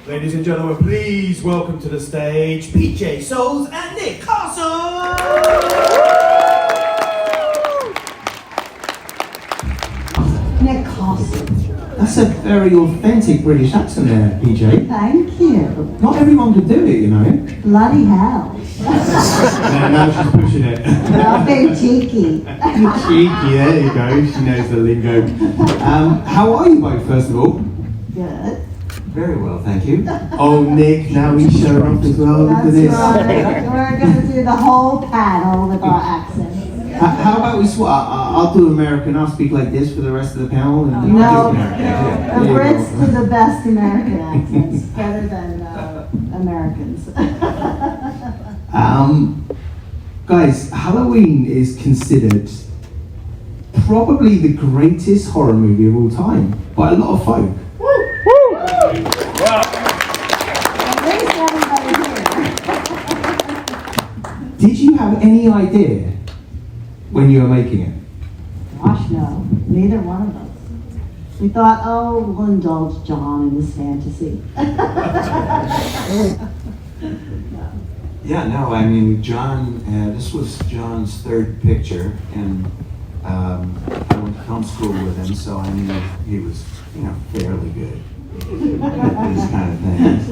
Ladies and gentlemen, please welcome to the stage PJ Soles and Nick Carson! Nick Carson. That's a very authentic British accent there, PJ. Thank you. Not everyone could do it, you know. Bloody hell. Now she's pushing it. Well, being cheeky. Cheeky, there you go. She knows the lingo. How are you both, first of all? Good. Very well, thank you. Oh, Nick, now he's showing off as well. Look at That's this. right. We're going to do the whole panel with our accents. How about we swap? I'll do American. I'll speak like this for the rest of the panel. And you No, do American. Yeah, the there you Brits go. do the best American accents, better than Americans. Guys, Halloween is considered probably the greatest horror movie of all time by a lot of folk. At least everybody here. Did you have any idea when you were making it? Gosh, no. Neither one of us. We thought, oh, we'll indulge John in his fantasy. Yeah, no, I mean, John, this was John's third picture, and I went to film school with him, so I mean, he was, fairly good at these kind of things.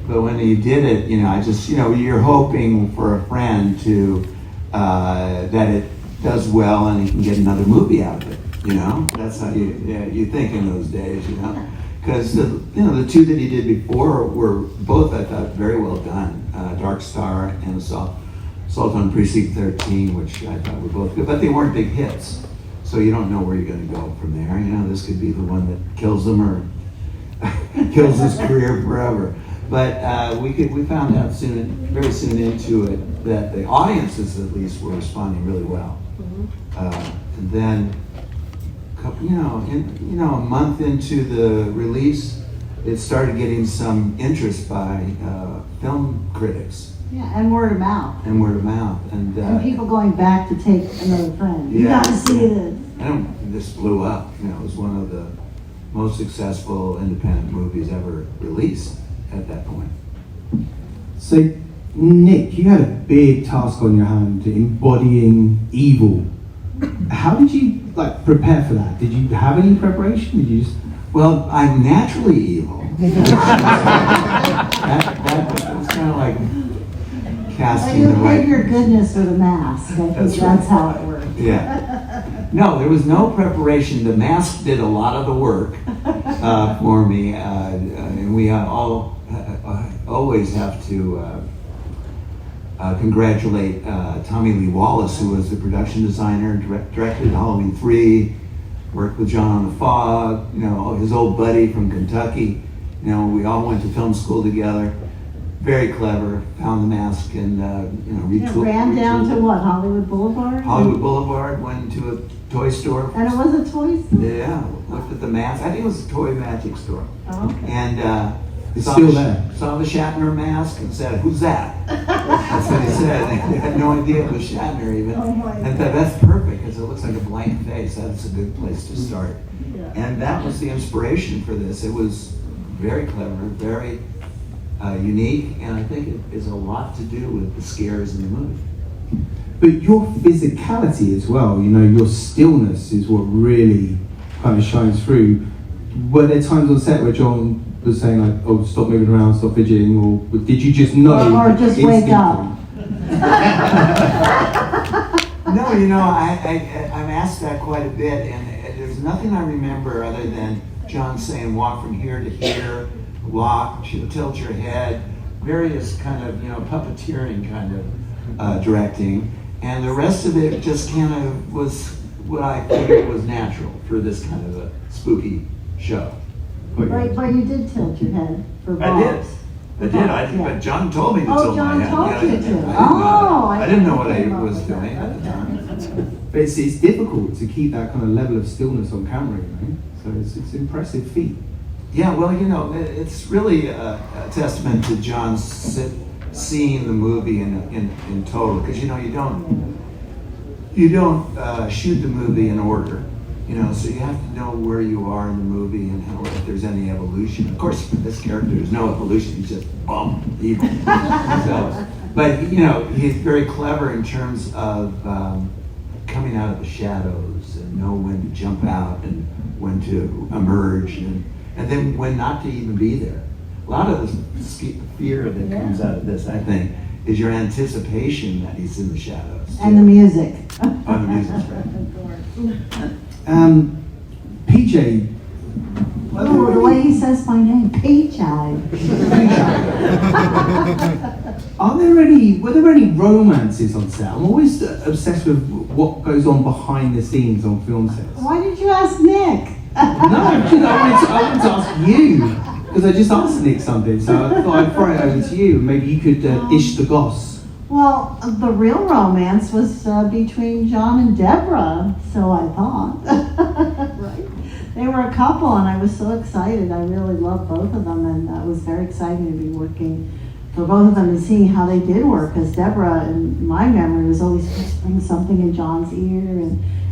But when he did it, I just, you're hoping for a friend to, that it does well and he can get another movie out of it, That's how you think in those days, Because the two that he did before were both, I thought, very well done. Dark Star and Assault on Precinct 13, which I thought were both good, but they weren't big hits. So you don't know where you're going to go from there. This could be the one that kills him or kills his career forever. But we found out very soon into it, that the audiences at least were responding really well. And then, a month into the release, it started getting some interest by film critics. Yeah, and word of mouth. And word of mouth. And people going back to take another friend. You Yeah. got to see this. and this blew up. It was one of the most successful independent movies ever released at that point. So, Nick, you had a big task on your hand, embodying evil. How did you prepare for that? Did you have any preparation? Did you just... Well, I'm naturally evil. That's kind of like Well, casting you the right. hid your goodness with a mask. I think That's that's right. how it works. Yeah. No, there was no preparation. The mask did a lot of the work for me, and we all always have to congratulate Tommy Lee Wallace, who was the production designer, directed Halloween 3, worked with John on the Fog, his old buddy from Kentucky. We all went to film school together. Very clever, found the mask and, retooled. Ran down to what, Hollywood Boulevard? Hollywood Boulevard, went to a toy store. And it was a toy store? Yeah, looked at the mask. I think it was a toy magic store. Oh, okay. And It's still there. Saw the Shatner mask and said, "Who's that?" That's what he said. They had no idea it was Shatner even. Oh my And God. that's perfect because it looks like a blank face. That's a good place to start. Yeah. And that was the inspiration for this. It was very clever, very unique, and I think it is a lot to do with the scares in the movie. But your physicality as well, your stillness is what really kind of shines through. Were there times on set where John was saying oh, stop moving around, stop fidgeting, or did you just know? Or just wake up? No, I'm asked that quite a bit, and there's nothing I remember other than John saying walk from here to here, walk, tilt your head, various kind of, puppeteering kind of directing. And the rest of it just kind of was what I figured was natural for this kind of a spooky show. Right, but you did tilt your head for I did. Bob's. I did. But John told me to Oh, tilt John my head. told Yeah, you I to. didn't know Oh, that. I I didn't know what I came up was with doing that. at the time. But it's difficult to keep that kind of level of stillness on camera, So it's an impressive feat. Yeah, well, it's really a testament to John seeing the movie in total, because you don't shoot the movie in order, so you have to know where you are in the movie and if there's there's any evolution. Of course, this character, there's no evolution. He's just evil. So, but you know, he's very clever in terms of coming out of the shadows and know when to jump out and when to emerge, and then when not to even be there. A lot of the fear that comes out of this, I think, is your anticipation that he's in the shadows. And the music. Oh, the music's great. PJ, Oh, the way he says my name, PJ. were there any romances on set? I'm always obsessed with what goes on behind the scenes on film sets. Why did you ask Nick? No, I wanted to ask you, because I just asked Nick something, so I thought I'd throw it over to you. Maybe you could dish the goss. Well, the real romance was between John and Deborah, so I thought. Right? They were a couple, and I was so excited. I really loved both of them, and it was very exciting to be working for both of them and seeing how they did work. Because Deborah, in my memory, was always whispering something in John's ear,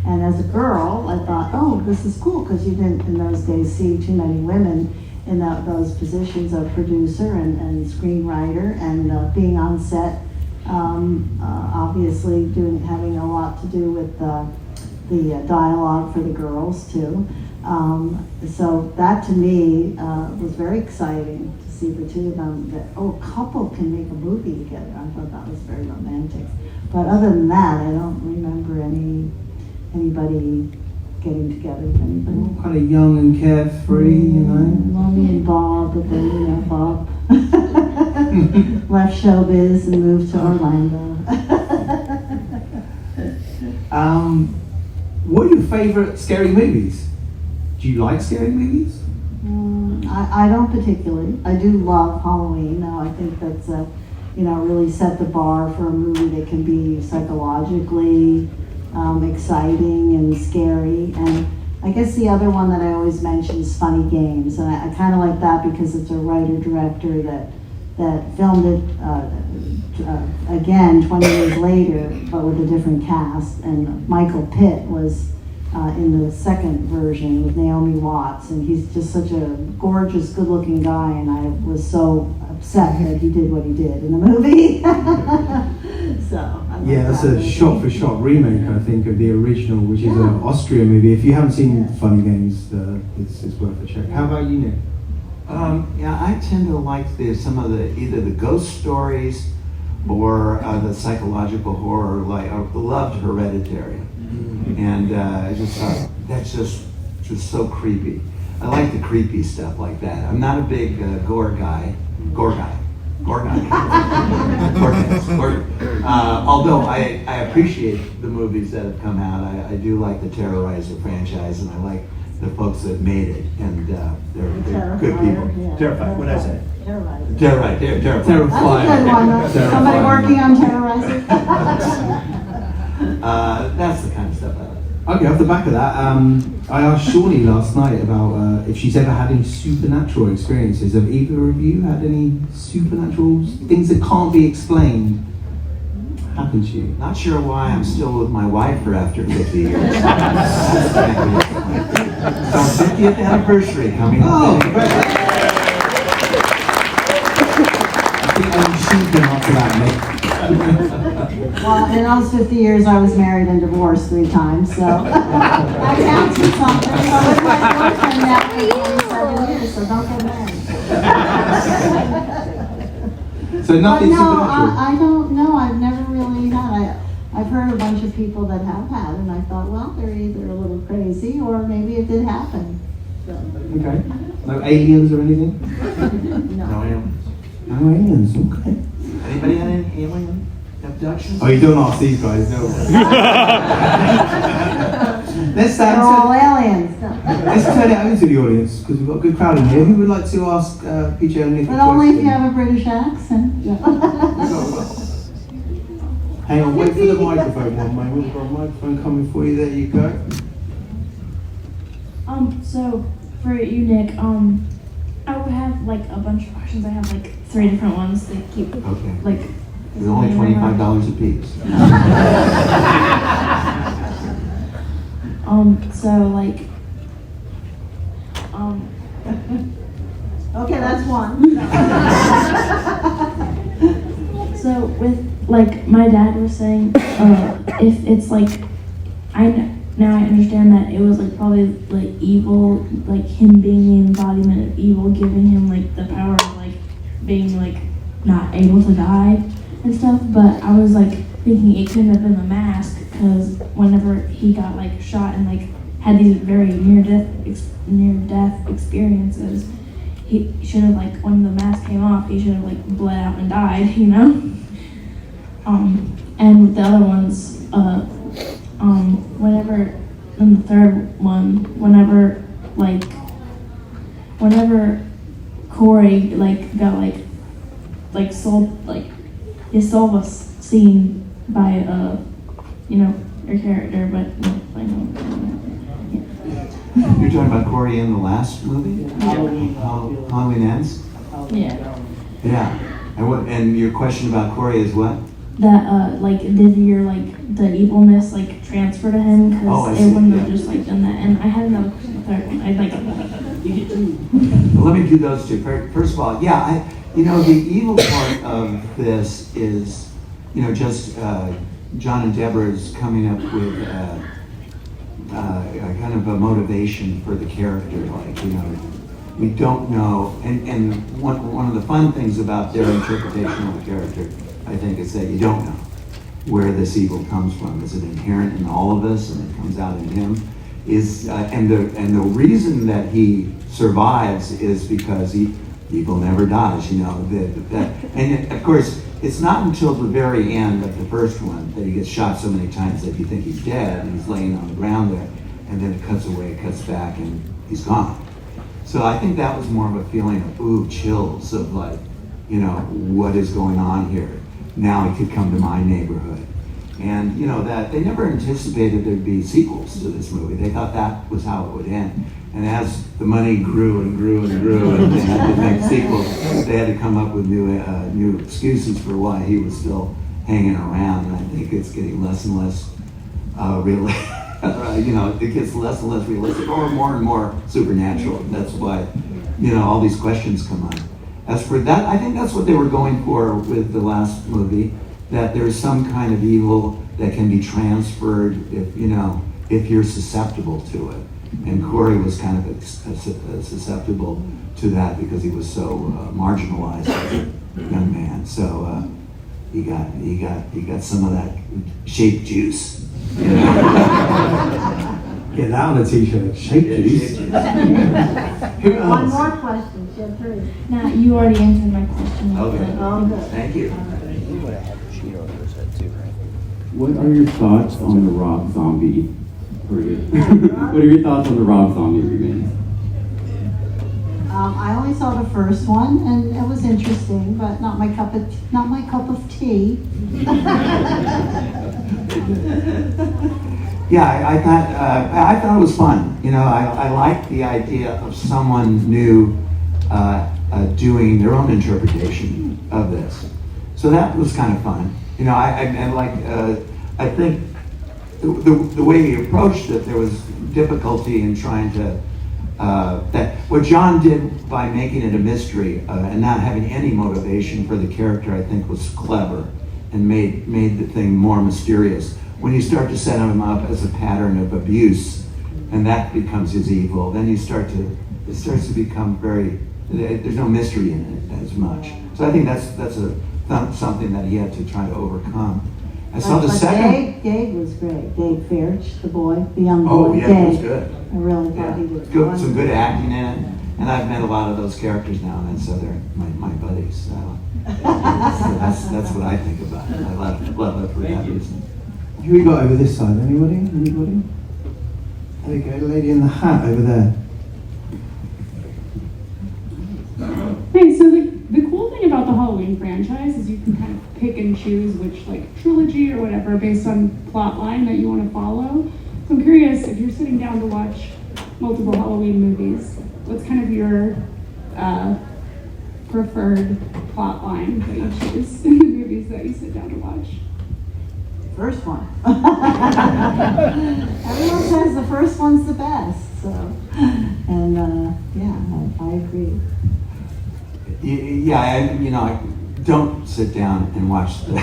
and as a girl, I thought, oh, this is cool, because you didn't in those days see too many women in those positions of producer and screenwriter, and being on set. Obviously having a lot to do with the dialogue for the girls too. So that to me was very exciting to see the two of them, that a couple can make a movie together. I thought that was very romantic. But other than that, I don't remember anybody getting together with anybody. Kind of young and carefree, you know. Lonnie and Bob, but then Bob left showbiz and moved to Orlando. What are your favorite scary movies? Do you like scary movies? I don't particularly. I do love Halloween. Now I think that's really set the bar for a movie that can be psychologically exciting and scary. And I guess the other one that I always mention is Funny Games, and I kind of like that because it's a writer-director that filmed it again 20 years later, but with a different cast. And Michael Pitt was in the second version with Naomi Watts, and he's just such a gorgeous, good-looking guy, and I was so upset that he did what he did in the movie. So yeah, that's a shot-for-shot remake, I think, of the original, which is an Austrian movie. If you haven't seen Funny Games, it's worth a check. How about you, Nick? Yeah, I tend to like some of either the ghost stories or the psychological horror. Like I loved Hereditary, and I just thought that's just so creepy. I like the creepy stuff like that. I'm not a big gore guy. Although I appreciate the movies that have come out. I do like the Terrorizer franchise, and I like the folks that made it, and they're good people. Yeah. Terrified. What did I say? Terrified. Terrified. That's a good one. Somebody working on Terrorizer. That's the kind of stuff I like. Okay, off the back of that, I asked Shawnee last night about if she's ever had any supernatural experiences. Have either of you had any supernatural things that can't be explained happen to you? Not sure why I'm still with my wife for after 50 years. So 50th anniversary coming up. Oh, I think only she can answer that, Nick. Well, in those 50 years, I was married and divorced 3 times, so that counts for something. So with my boyfriend now for 27 years, so don't get married. So nothing But no, supernatural? I don't know. I've never really had. I've heard a bunch of people that have had, and I thought, well, they're either a little crazy or maybe it did happen. So, Okay. No aliens or anything? No, aliens. No aliens, okay. Anybody had any alien abductions? Oh, you don't ask these guys, no. Let's they're all aliens. let's turn it over to the audience because we've got a good crowd in here. Who would like to ask PJ and Nick a But only if question? you have a British accent. Hang on, wait for the microphone one moment. We've got a microphone coming for you. There you go. So for you, Nick, I would have like a bunch of questions. I have like 3 different ones that keep Okay. like. It's only $25 a piece. So like, Okay, that's one. So with like my dad was saying, if it's like now I understand that it was like probably like evil, like him being the embodiment of evil, giving him like the power of like being like not able to die and stuff. But I was like thinking it couldn't have been the mask, because whenever he got like shot and like had these very near death experiences, he should have like when the mask came off, he should have like bled out and died, you know. And with the other ones, whenever in the third one, whenever Corey like got like sold, like his soul was seen by your character, but I know. You're talking about Corey in the last movie? Halloween Ends? Yeah. Yeah. And your question about Corey is what? That did your the evilness like transfer to him, because Oh, I it see, wouldn't have yeah. just like done that. And I had another question, the third one. I'd like Well, let me do those two. First of all, yeah, the evil part of this is, just John and Deborah's coming up with a kind of a motivation for the character. We don't know, and one of the fun things about their interpretation of the character, I think, is that you don't know where this evil comes from. Is it inherent in all of us, and it comes out in him? And the reason that he survives is because evil never dies. And of course, it's not until the very end of the first one that he gets shot so many times that you think he's dead, and he's laying on the ground there, and then it cuts away, it cuts back, and he's gone. So I think that was more of a feeling of chills of what is going on here? Now he could come to my neighborhood. And that they never anticipated there'd be sequels to this movie. They thought that was how it would end. And as the money grew and grew and grew, and they had to make sequels, they had to come up with new excuses for why he was still hanging around. And I think it's getting less and less it gets less and less realistic, or more and more supernatural. That's why all these questions come up. As for that, I think that's what they were going for with the last movie, that there's some kind of evil that can be transferred if you're susceptible to it. And Corey was kind of susceptible to that because he was so marginalized as a young man. So he got some of that shape juice. Get that on a t-shirt. Shape juice. Who One else? more question, she had three. Now you already answered my question. Okay. Oh, good. Thank you. What are your thoughts on the Rob Zombie? What are your thoughts on the Rob Zombie remake? I only saw the first one, and it was interesting, but not my cup of tea. Yeah, I thought it was fun. I liked the idea of someone new doing their own interpretation of this. So that was kind of fun. I think the way he approached it, there was difficulty in trying to. That what John did by making it a mystery and not having any motivation for the character, I think, was clever and made the thing more mysterious. When you start to set him up as a pattern of abuse, and that becomes his evil, then it starts to become there's no mystery in it as much. So I think that's something that he had to try to overcome. I saw the second. Dave was great. Dave Fairch, the boy, the young boy. Oh yeah, he was Dave. good. I really Yeah, thought he was good, some good acting in it, and I've met a lot of those characters now, and so they're my buddies. So that's what I think about it. I love it for that reason. Who we got over this side? Anybody? There we go, the lady in the hat over there. Hey, so the cool thing about the Halloween franchise is you can kind of pick and choose which trilogy or whatever based on plot line that you want to follow. So I'm curious, if you're sitting down to watch multiple Halloween movies, what's kind of your preferred plot line that you choose in the movies that you sit down to watch? First one. Everyone says the first one's the best. So, and yeah, I agree. Yeah, I don't sit down and watch the.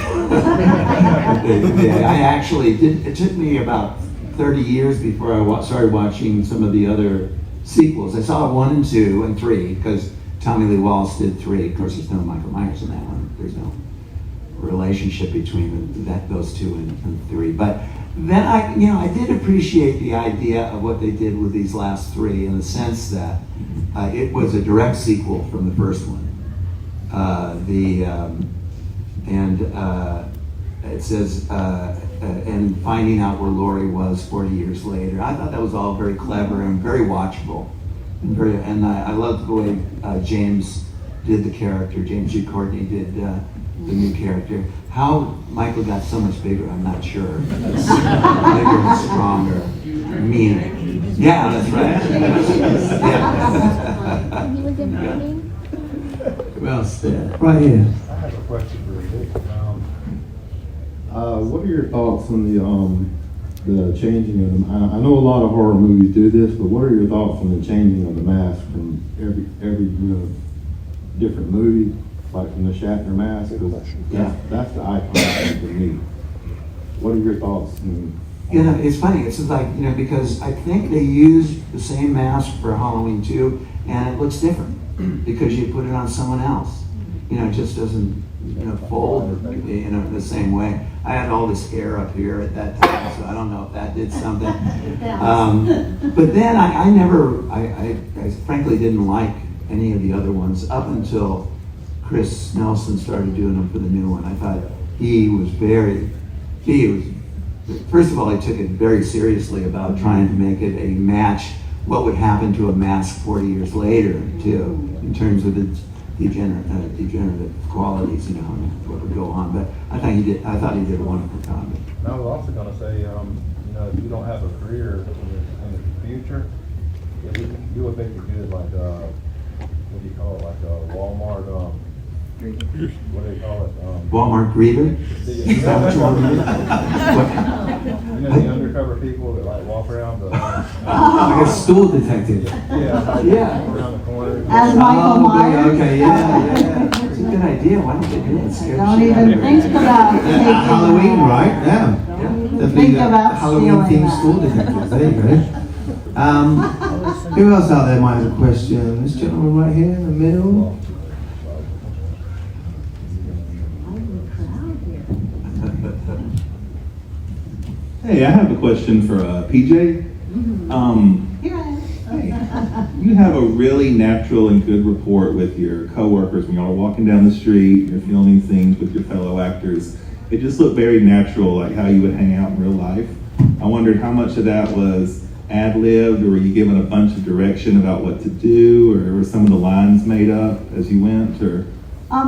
I actually did. It took me about 30 years before I started watching some of the other sequels. I saw 1 and 2 and 3 because Tommy Lee Wallace did 3. Of course, there's no Michael Myers in that one. There's no relationship between those 2 and 3. But then I did appreciate the idea of what they did with these last 3 in the sense that it was a direct sequel from the first one. It says, and finding out where Laurie was 40 years later. I thought that was all very clever and very watchable. And I loved the way James did the character. James G. Courtney did the new character. How Michael got so much bigger, I'm not sure. Bigger and stronger, meaner. Yeah, that's right. Well said. Right here. I have a question for you. What are your thoughts on the changing of them? I know a lot of horror movies do this, but what are your thoughts on the changing of the mask from every different movie, like from the Shatner mask? That's the icon for me. What are your thoughts? It's funny. It's like, because I think they used the same mask for Halloween 2, and it looks different because you put it on someone else. It just doesn't, fold, the same way. I had all this hair up here at that time, so I don't know if that did something. But then I frankly didn't like any of the other ones up until Chris Nelson started doing them for the new one. I thought first of all, he took it very seriously about trying to make it a match what would happen to a mask 40 years later, too, in terms of its degenerative qualities, what would go on. But I thought he did a wonderful job. And I was also going to say, if you don't have a career in the future, you would make it good, like, what do you call it, like Walmart, what do they call it? Walmart greeter? Is that what you want to do? The undercover people that like walk around the... Like a store detective. Yeah. Around the corner. As Michael Myers. Okay, yeah. It's a good idea. Why don't they do that? Scare the Don't shit out of even think everybody. about taking Halloween, right? Yeah. Don't even There'd think be about Halloween stealing themed that. store detectives. There you go. Who else out there might have a question? This gentleman right here in the middle. Hey, I have a question for PJ. Here I am. Hey, you have a really natural and good rapport with your coworkers when y'all are walking down the street, you're filming things with your fellow actors. It just looked very natural, like how you would hang out in real life. I wondered how much of that was ad-libbed, or were you given a bunch of direction about what to do, or were some of the lines made up as you went, or?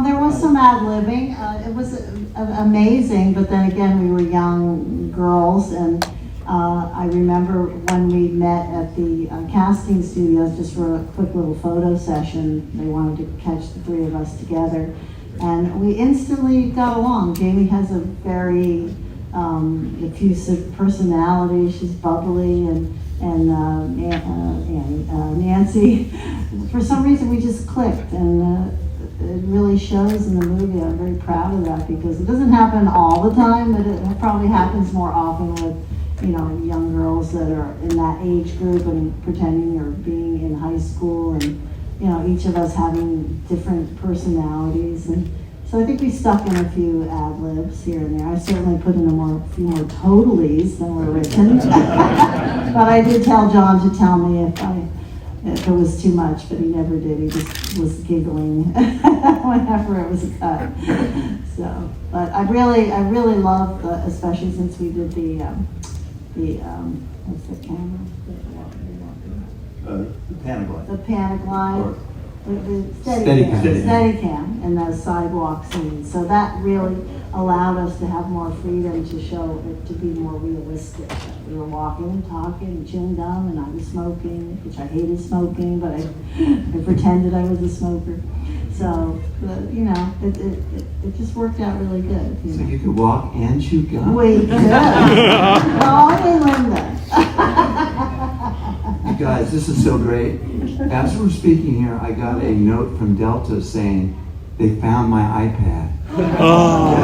There was some ad-libbing. It was amazing, but then again, we were young girls, and I remember when we met at the casting studios just for a quick little photo session. They wanted to catch the 3 of us together, and we instantly got along. Jamie has a very effusive personality. She's bubbly, and Nancy, for some reason, we just clicked, and it really shows in the movie. I'm very proud of that because it doesn't happen all the time, but it probably happens more often with, young girls that are in that age group and pretending or being in high school, and, each of us having different personalities. And so I think we stuck in a few ad-libs here and there. I certainly put in a few more totallys than were written. But I did tell John to tell me if it was too much, but he never did. He just was giggling whenever it was cut. So, but I really loved, especially since we did the what's the camera? The panic light. The panic line. The Steadicam. Steadicam and the sidewalk scene. So that really allowed us to have more freedom to show it to be more realistic. We were walking and talking and chewing gum, and I was smoking, which I hated smoking, but I pretended I was a smoker. So, it just worked out really good. So you could walk and chew gum? We could. No, only Linda. Guys, this is so great. As we're speaking here, I got a note from Delta saying they found my iPad. Oh.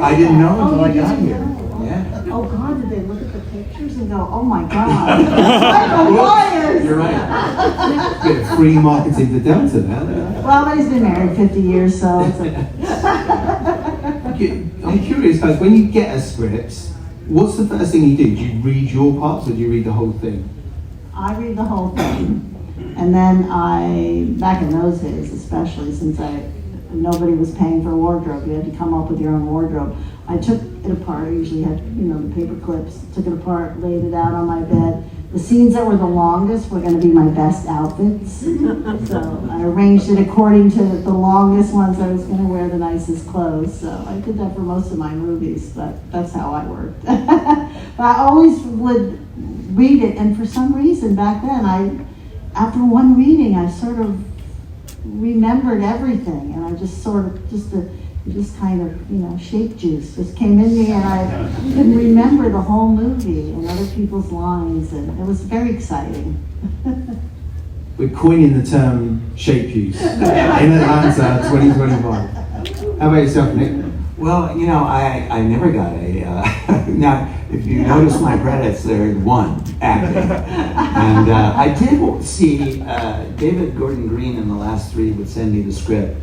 I didn't know until I got here. Yeah. Oh God, did they look at the pictures and go, oh my God, I'm a liar. You're right. Bit of free marketing to Delta there. Well, but he's been married 50 years, so it's I'm curious, guys, when you get a script, what's the first thing you do? Do you read your parts or do you read the whole thing? I read the whole thing. And then back in those days, especially since nobody was paying for wardrobe, you had to come up with your own wardrobe. I took it apart. I usually had, the paper clips, took it apart, laid it out on my bed. The scenes that were the longest were going to be my best outfits. So I arranged it according to the longest ones. I was going to wear the nicest clothes. So I did that for most of my movies, but that's how I worked. But I always would read it, and for some reason back then, after one reading, I sort of remembered everything, and I just kind of shape juice just came in me, and I could remember the whole movie and other people's lines, and it was very exciting. We're coining the term shape juice in Atlanta 2025. How about yourself, Nick? Well, I never got a, now, if you notice my credits, there's one, acting. And I did see David Gordon Green in the last three would send me the script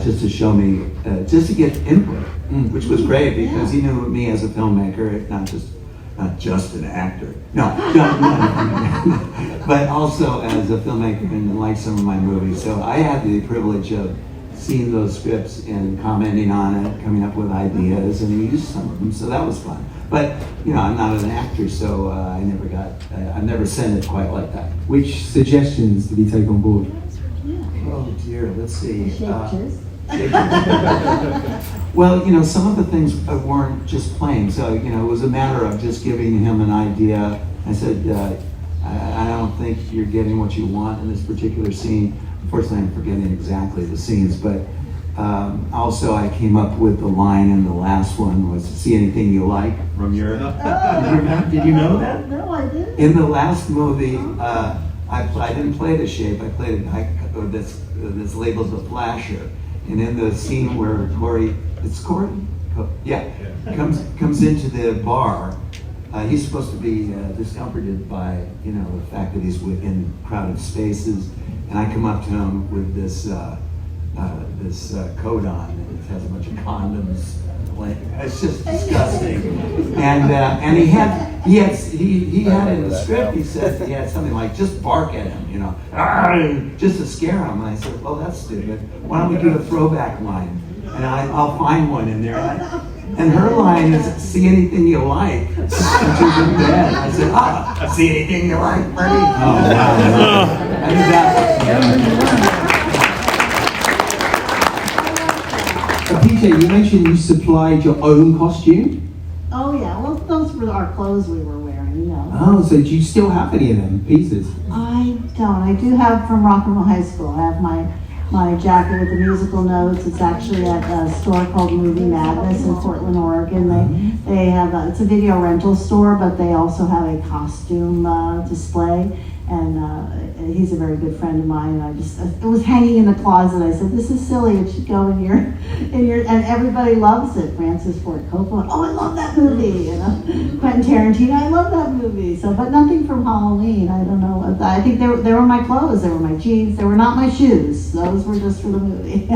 just to show me, just to get input, which was great because he knew me as a filmmaker, not just an actor. No, but also as a filmmaker and liked some of my movies. So I had the privilege of seeing those scripts and commenting on it, coming up with ideas, and he used some of them, so that was fun. But, I'm not an actor, so I never sent it quite like that. Which suggestions did he take on board? Oh dear, let's see. Shape juice. Well, some of the things weren't just plain, so, it was a matter of just giving him an idea. I said, I don't think you're getting what you want in this particular scene. Unfortunately, I'm forgetting exactly the scenes, but also I came up with the line in the last one was, see anything you like from your... Did you know that? No, I didn't. In the last movie, I didn't play the shape, I played a guy that's labeled the flasher. And in the scene where Corey, comes into the bar, he's supposed to be discomforted by, the fact that he's in crowded spaces. And I come up to him with this coat on, and it has a bunch of condoms. It's just disgusting. And he had in the script, he said he had something like, just bark at him, just to scare him. And I said, well, that's stupid. Why don't we do a throwback line? And I'll find one in there. And her line is, see anything you like. And she's in bed. I said, see anything you like, Freddie? Oh, wow. I did that. PJ, you mentioned you supplied your own costume? Oh yeah, well those were our clothes we were wearing, Oh, so do you still have any of them pieces? I don't. I do have from Rock and Roll High School. I have my jacket with the musical notes. It's actually at a store called Movie Madness in Portland, Oregon. They have it's a video rental store, but they also have a costume display. And he's a very good friend of mine. And it was hanging in the closet. I said, "This is silly. It should go in your," and everybody loves it. Francis Ford Coppola, oh, I love that movie. Quentin Tarantino, I love that movie. So, but nothing from Halloween. I don't know. I think they were my clothes. They were my jeans. They were not my shoes. Those were just for the movie.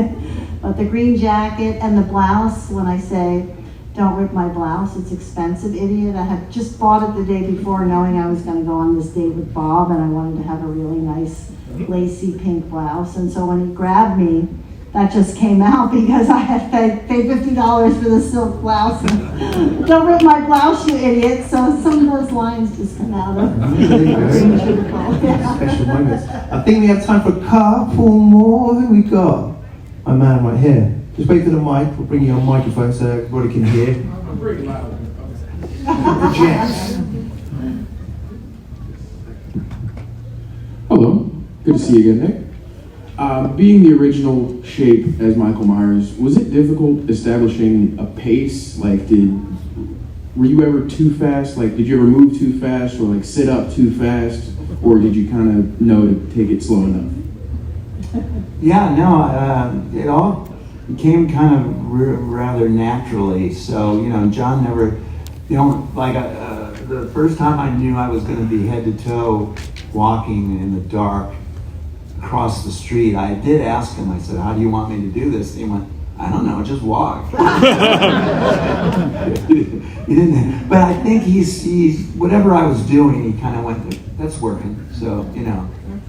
But the green jacket and the blouse. When I say, don't rip my blouse, it's expensive, idiot. I had just bought it the day before knowing I was going to go on this date with Bob, and I wanted to have a really nice lacy pink blouse. And so when he grabbed me, that just came out because I had paid $50 for the silk blouse. Don't rip my blouse, you idiot. So some of those lines just come out of Special moments. I think we have time for a couple more. Who we got? My man right here. Just wait for the mic. We'll bring you on microphone so everybody can hear. I'm pretty loud. Project. Hello. Good to see you again, Nick. Being the original shape as Michael Myers, was it difficult establishing a pace? Like, were you ever too fast? Like, did you ever move too fast or like sit up too fast? Or did you kind of know to take it slow enough? Yeah, no, it all became kind of rather naturally. So, you know, John never, you know, like the first time I knew I was going to be head to toe walking in the dark across the street, I did ask him, I said, how do you want me to do this? And he went, I don't know, just walk. He didn't, but I think he's whatever I was doing, he kind of went, that's working. So, you know,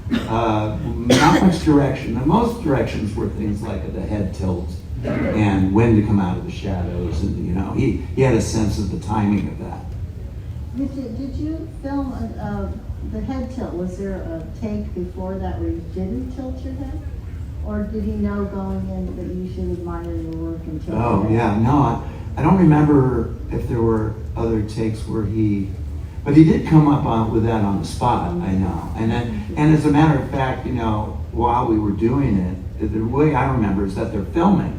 not much direction. The most directions were things like the head tilt and when to come out of the shadows. And, you know, he had a sense of the timing of that. Did you film the head tilt? Was there a take before that where you didn't tilt your head? Or did he know going in that you should admire your work and tilt your Oh, head? yeah, no, I don't remember if there were other takes where but he did come up with that on the spot, I know. And as a matter of fact, you know, while we were doing it, the way I remember is that they're filming.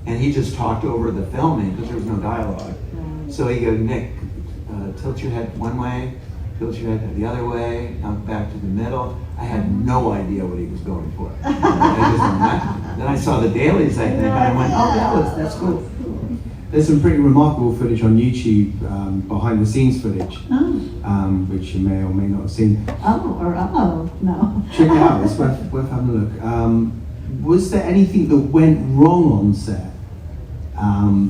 And he just talked over the filming because there was no dialogue. So he goes, Nick, tilt your head one way, tilt your head the other way, now back to the middle. I had no idea what he was going for. Then I saw the dailies, I think, and I went, oh, that's cool. There's some pretty remarkable footage on YouTube, behind the scenes footage, which you may or may not have seen. No. Check it out, it's worth having a look. Was there anything that went wrong on set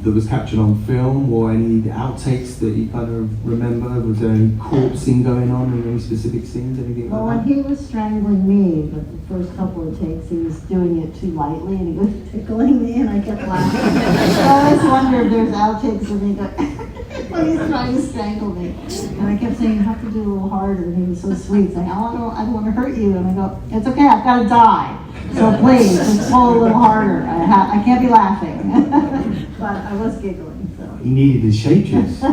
that was captured on film, or any outtakes that you kind of remember? Was there any corpsing going on in any specific scenes, anything Well, like when he was strangling me, but the first couple of takes, he was doing it too lightly, and he was tickling me, and I kept laughing. So I always wonder if there's outtakes of me when he's trying to strangle me. And I kept saying, you have to do a little harder, and he was so sweet, saying, I don't want to hurt you. And I go, it's okay, I've got to die. So please, just pull a little harder. I can't be laughing. But I was giggling, so. He needed his shape juice. All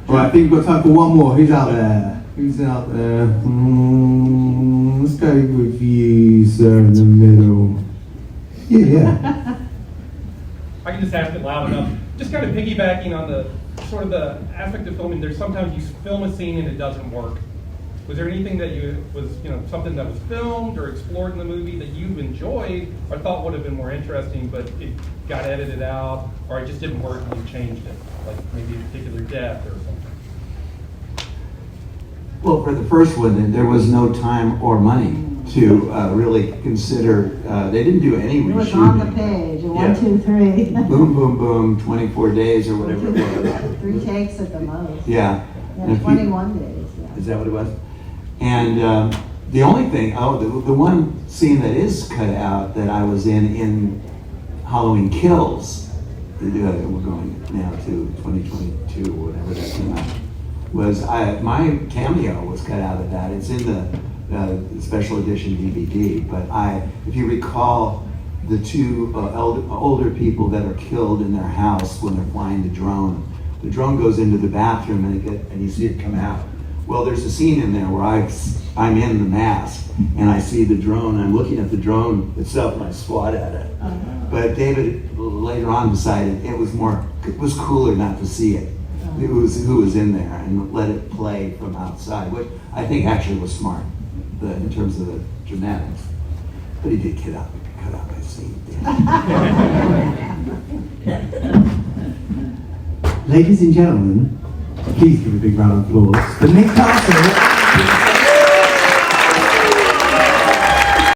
right, I think we've got time for one more. Who's out there? Who's out there? Let's go with you, sir, in the middle. Yeah. I can just ask it loud enough. Just kind of piggybacking on the sort of the aspect of filming. There's sometimes you film a scene and it doesn't work. Was there anything that something that was filmed or explored in the movie that you enjoyed or thought would have been more interesting, but it got edited out, or it just didn't work and you changed it, like maybe a particular death or something? Well, for the first one, there was no time or money to really consider. They didn't do any reshooting. It was on the page, 1, 2, 3. Boom, boom, boom, 24 days or whatever it was. 3 takes at the most. Yeah. Yeah, 21 days. Yeah. Is that what it was? And the only thing, the one scene that is cut out that I was in Halloween Kills, we're going now to 2022 or whatever that came out, was my cameo was cut out of that. It's in the special edition DVD, but if you recall, the two older people that are killed in their house when they're flying the drone goes into the bathroom and you see it come out. Well, there's a scene in there where I'm in the mask and I see the drone. I'm looking at the drone itself and I swat at it. But David later on decided it was cooler not to see it. It was who was in there and let it play from outside, which I think actually was smart in terms of the dramatics. But he did cut out my scene. Ladies and gentlemen, please give a big round of applause for Nick Castle.